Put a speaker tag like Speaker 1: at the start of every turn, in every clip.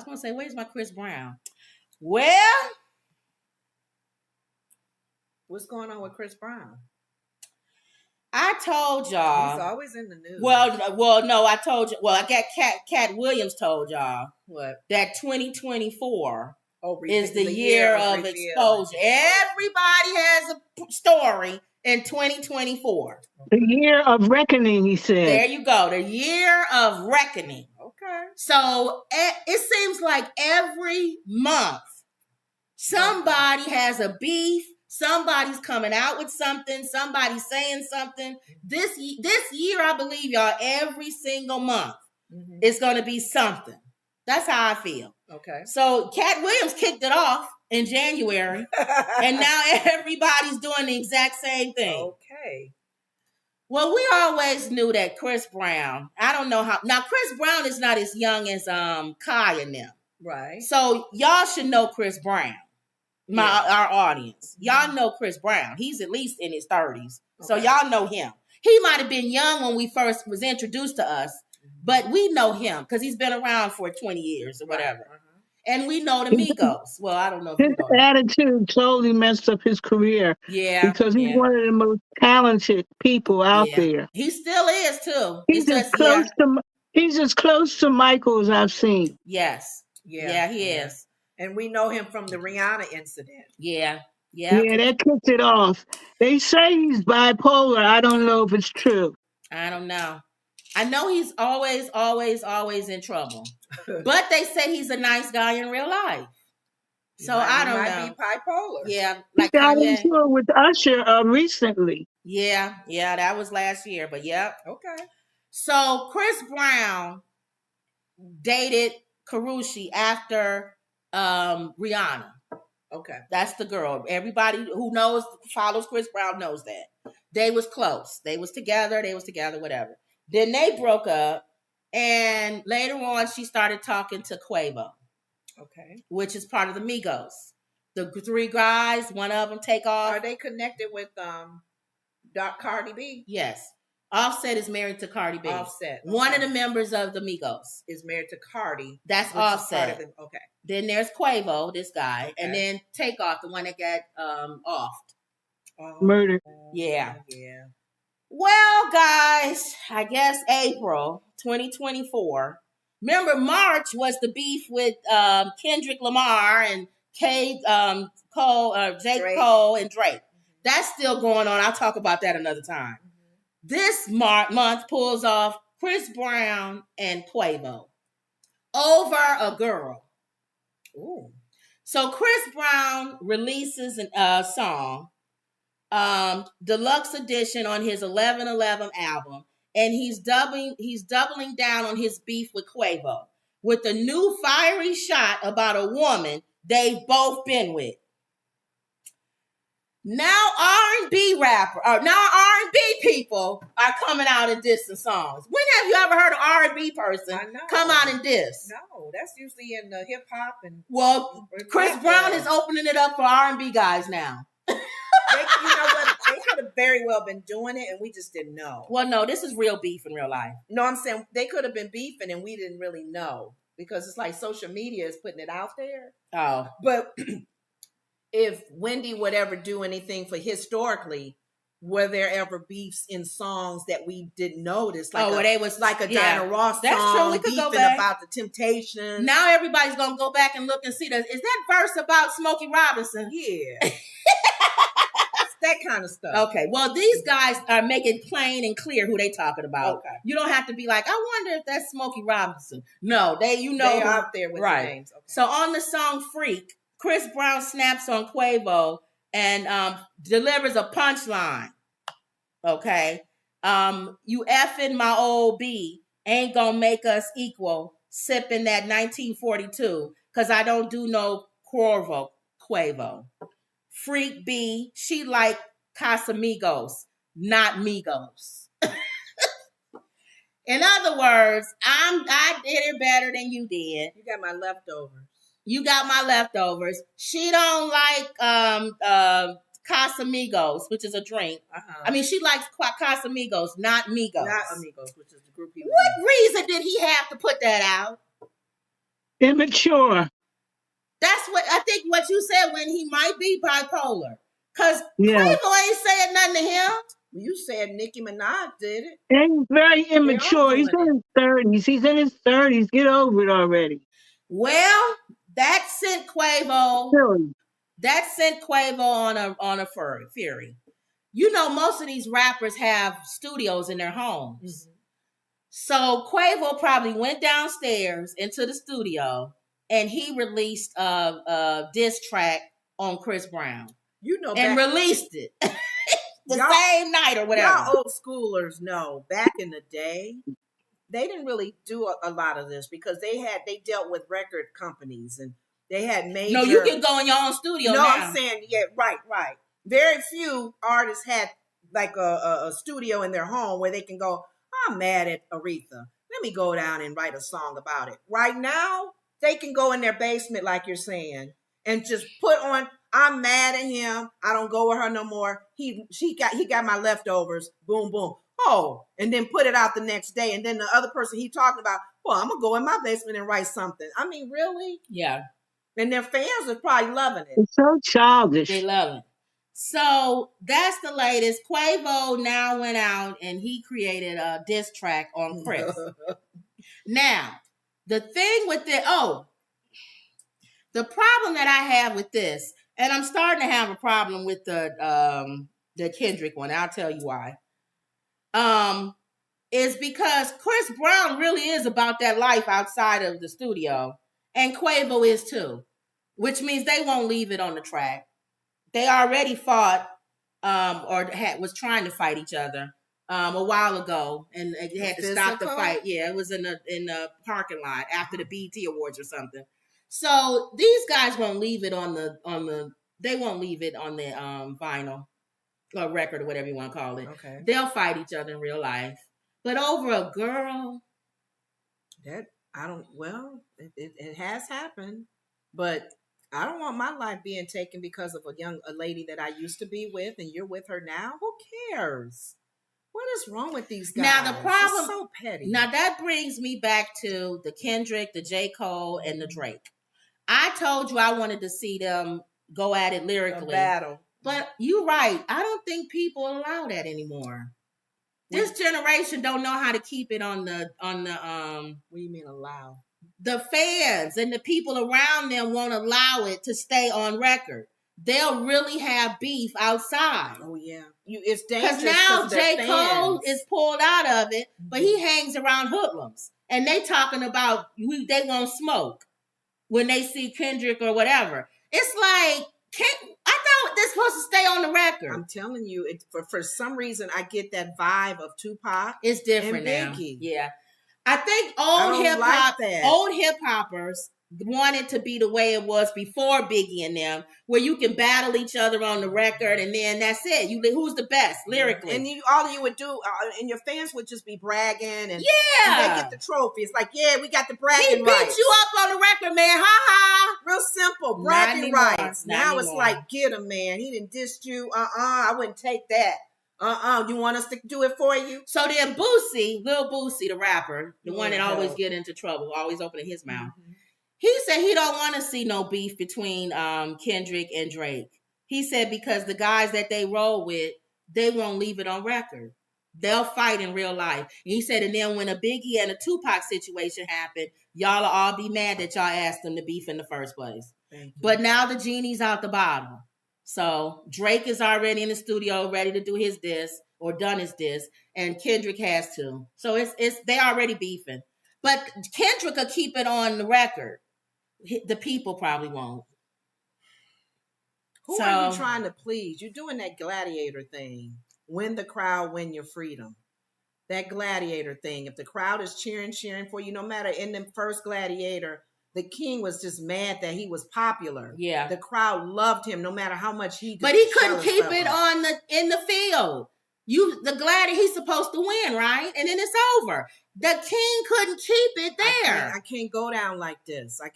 Speaker 1: was going to say, where's my Chris Brown? Well,
Speaker 2: what's going on with Chris Brown?
Speaker 1: I told y'all.
Speaker 2: He's always in the news.
Speaker 1: Well, no, I told you. Well, I got Cat Williams told y'all that 2024 is the year of exposure. Everybody has a story in 2024.
Speaker 3: The year of reckoning, he said.
Speaker 1: There you go. The year of reckoning.
Speaker 2: Okay.
Speaker 1: So it seems like every month somebody has a beef. Somebody's coming out with something. Somebody's saying something. This year, I believe, y'all, every single month is going to be something. That's how I feel.
Speaker 2: Okay.
Speaker 1: So Cat Williams kicked it off in January, and now everybody's doing the exact same thing.
Speaker 2: Okay.
Speaker 1: Well, we always knew that Chris Brown, I don't know how. Now, Chris Brown is not as young as Kai and them.
Speaker 2: Right.
Speaker 1: So y'all should know Chris Brown. Our audience. Y'all know Chris Brown. He's at least in his 30s. Okay. So y'all know him. He might have been young when we first was introduced to us, but we know him because he's been around for 20 years or whatever. And we know the Migos. Well, I don't know if
Speaker 3: his attitude totally messed up his career.
Speaker 1: Yeah.
Speaker 3: Because he's one of the most talented people out there.
Speaker 1: He still is too.
Speaker 3: He's just close to Michael as I've seen.
Speaker 1: Yes. Yeah, he is.
Speaker 2: And we know him from the Rihanna incident.
Speaker 1: Yeah,
Speaker 3: that kicked it off. They say he's bipolar. I don't know if it's true.
Speaker 1: I don't know. I know he's always in trouble. But they say he's a nice guy in real life. So I don't know.
Speaker 2: He might be bipolar.
Speaker 1: Yeah.
Speaker 3: He got into it with Usher recently.
Speaker 1: Yeah, that was last year. But yeah.
Speaker 2: Okay.
Speaker 1: So Chris Brown dated Karrueche after Rihanna.
Speaker 2: Okay.
Speaker 1: That's the girl. Everybody who follows Chris Brown knows that. They was close. They was together, whatever. Then they broke up, and later on she started talking to Quavo.
Speaker 2: Okay.
Speaker 1: Which is part of the Migos. The three guys, one of them take off.
Speaker 2: Are they connected with Cardi B?
Speaker 1: Yes. Offset is married to Cardi B.
Speaker 2: Offset. Okay.
Speaker 1: One of the members of the Migos
Speaker 2: is married to Cardi.
Speaker 1: That's Offset.
Speaker 2: Okay.
Speaker 1: Then there's Quavo, this guy, and then Takeoff, the one that got offed.
Speaker 3: Murdered.
Speaker 1: Yeah. Well, guys, I guess April 2024. Remember, March was the beef with Kendrick Lamar and Jake Cole and Drake. That's still going on. I'll talk about that another time. This month pulls off Chris Brown and Quavo over a girl. Ooh. So Chris Brown releases a song, deluxe edition on his 11/11 album, and he's doubling down on his beef with Quavo with a new fiery shot about a woman they've both been with. Now R&B people are coming out and dissing songs. When have you ever heard an R&B person come out and diss?
Speaker 2: No, that's usually in the hip hop and.
Speaker 1: Well, Chris Brown is opening it up for R&B guys now.
Speaker 2: You know what? They could have very well been doing it, and we just didn't know.
Speaker 1: Well, no, this is real beef in real life.
Speaker 2: No, I'm saying they could have been beefing, and we didn't really know because it's like social media is putting it out there.
Speaker 1: Oh,
Speaker 2: but. If Wendy would ever do anything for historically, were there ever beefs in songs that we didn't notice? Like
Speaker 1: they was
Speaker 2: like a Diana Ross
Speaker 1: That's
Speaker 2: song,
Speaker 1: true. We could go back
Speaker 2: about the Temptations.
Speaker 1: Now everybody's gonna go back and look and see that. Is that verse about Smokey Robinson?
Speaker 2: Yeah, that kind of stuff.
Speaker 1: Okay, well these guys are making plain and clear who they talking about.
Speaker 2: Okay,
Speaker 1: you don't have to be like, I wonder if that's Smokey Robinson. No, they're
Speaker 2: out there with the names. Okay.
Speaker 1: So on the song "Freak," Chris Brown snaps on Quavo and delivers a punchline. Okay. You effing my old B ain't gonna make us equal, sipping that 1942, because I don't do no Quavo. Freak B, she like Casamigos, not Migos. In other words, I did it better than you did.
Speaker 2: You got my leftovers.
Speaker 1: You got my leftovers. She don't like Casamigos, which is a drink. I mean, she likes Casamigos, not Migos.
Speaker 2: Not Amigos, which is the group he was
Speaker 1: What reason did he have to put that out?
Speaker 3: Immature.
Speaker 1: That's what I think what you said when he might be bipolar. Because
Speaker 3: Yeah.
Speaker 1: Quavo ain't saying nothing to him.
Speaker 2: You said Nicki Minaj did it.
Speaker 3: And he's very
Speaker 2: They all
Speaker 3: immature. He's
Speaker 2: doing
Speaker 3: in his 30s. He's in his 30s. Get over it already.
Speaker 1: Well, that sent Quavo.
Speaker 3: Silly.
Speaker 1: That sent Quavo on a fury. You know, most of these rappers have studios in their homes.
Speaker 2: Mhm.
Speaker 1: So Quavo probably went downstairs into the studio and he released a diss track on Chris Brown.
Speaker 2: You know,
Speaker 1: And released it the
Speaker 2: Y'all-
Speaker 1: same night or whatever.
Speaker 2: Y'all old schoolers know back in the day, they didn't really do a lot of this because they dealt with record companies and they had major.
Speaker 1: No, you can go in your own studio
Speaker 2: No,
Speaker 1: now.
Speaker 2: I'm saying, yeah, right. Very few artists had like a studio in their home where they can go, I'm mad at Aretha. Let me go down and write a song about it. Right now, they can go in their basement, like you're saying, and just put on, I'm mad at him. I don't go with her no more. He got my leftovers. Boom, boom. Oh, and then put it out the next day. And then the other person he talking about, well, I'm going to go in my basement and write something. I mean, really?
Speaker 1: Yeah.
Speaker 2: And their fans are probably loving it.
Speaker 3: It's so childish.
Speaker 1: They love it. So that's the latest. Quavo now went out and he created a diss track on Chris. Now, the thing with the problem that I have with this, and I'm starting to have a problem with the Kendrick one. I'll tell you why. Is because Chris Brown really is about that life outside of the studio, and Quavo is too, which means they won't leave it on the track. They already fought, was trying to fight each other a while ago, and they had to stop the fight. Yeah, it was in the parking lot after the BET Awards or something. So these guys won't leave it on the they won't leave it on the vinyl or record or whatever you want to call it.
Speaker 2: Okay.
Speaker 1: They'll fight each other in real life, but over a girl,
Speaker 2: that I don't. Well, it has happened, but I don't want my life being taken because of a lady that I used to be with, and you're with her now. Who cares? What is wrong with these guys?
Speaker 1: Now the problem,
Speaker 2: it's so petty.
Speaker 1: Now that brings me back to the Kendrick, the J. Cole, and the Drake. I told you I wanted to see them go at it lyrically,
Speaker 2: a battle.
Speaker 1: But you're right. I don't think people allow that anymore. This generation don't know how to keep it on the.
Speaker 2: What do you mean allow?
Speaker 1: The fans and the people around them won't allow it to stay on record. They'll really have beef outside.
Speaker 2: Oh yeah, it's dangerous
Speaker 1: because now J. Cole
Speaker 2: fans.
Speaker 1: is pulled out of it, but he hangs around hoodlums, and they talking about they won't smoke when they see Kendrick or whatever. It's like, I thought this supposed to stay on the record.
Speaker 2: I'm telling you, for some reason I get that vibe of Tupac.
Speaker 1: It's different
Speaker 2: and
Speaker 1: now.
Speaker 2: Biggie.
Speaker 1: Yeah, I think old hip hoppers wanted to be the way it was before Biggie and them, where you can battle each other on the record, and then that's it. Who's the best lyrically?
Speaker 2: And all you would do, and your fans would just be bragging, and and they get the trophy. It's like, yeah, we got the bragging rights.
Speaker 1: He beat you up on the record, man. Ha ha.
Speaker 2: Real simple, bragging rights. Now it's like, get him, man. He didn't diss you. I wouldn't take that. You want us to do it for you?
Speaker 1: So then Boosie, Lil Boosie, the rapper, the one that always get into trouble, always opening his mouth. Mm-hmm. He said he don't want to see no beef between Kendrick and Drake. He said because the guys that they roll with, they won't leave it on record. They'll fight in real life. And he said, and then when a Biggie and a Tupac situation happened, y'all will all be mad that y'all asked them to beef in the first place. But now the genie's out the bottle. So Drake is already in the studio ready to do his diss or done his diss, and Kendrick has to. So it's they already beefing. But Kendrick will keep it on the record. The people probably won't.
Speaker 2: Who are you trying to please? You're doing that gladiator thing. Win the crowd, win your freedom. That gladiator thing. If the crowd is cheering for you, no matter in the first gladiator, the king was just mad that he was popular. Yeah. The crowd loved him no matter how much he did.
Speaker 1: But he couldn't keep it in the field. The gladiator, he's supposed to win, right? And then it's over. The king couldn't keep it there.
Speaker 2: I can't go down like this. I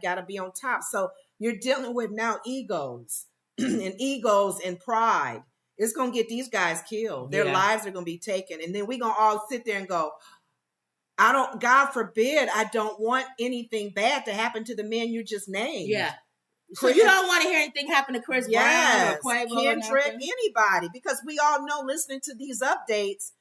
Speaker 2: gotta be on top. So you're dealing with now egos and pride. It's gonna get these guys killed. Their lives are gonna be taken, and then we're gonna all sit there and go, God forbid, I don't want anything bad to happen to the men you just named.
Speaker 1: Yeah. So you don't want to hear anything happen to Chris Brown or Quavo
Speaker 2: Kendrick,
Speaker 1: or
Speaker 2: anybody, because we all know listening to these updates,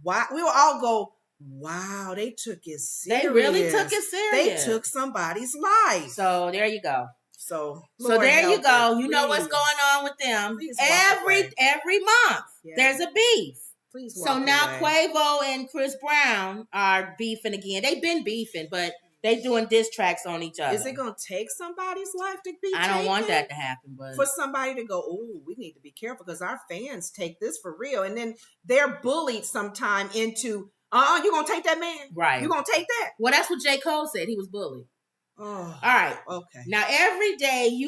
Speaker 2: we will all go, wow, they took it serious.
Speaker 1: They really took it serious.
Speaker 2: They took somebody's life.
Speaker 1: So there you go.
Speaker 2: So
Speaker 1: there you go. You know what's going on with them. Every month there's a beef.
Speaker 2: Please
Speaker 1: so now Quavo and Chris Brown are beefing again. They've been beefing, but they doing diss tracks on each other.
Speaker 2: Is it going to take somebody's life to be
Speaker 1: I don't want that to happen. But
Speaker 2: for somebody to go, oh, we need to be careful because our fans take this for real. And then they're bullied sometime into, you going to take that man?
Speaker 1: Right.
Speaker 2: You going to take that?
Speaker 1: Well, that's what J. Cole said. He was bullied.
Speaker 2: Oh,
Speaker 1: all right.
Speaker 2: Okay.
Speaker 1: Now, every day you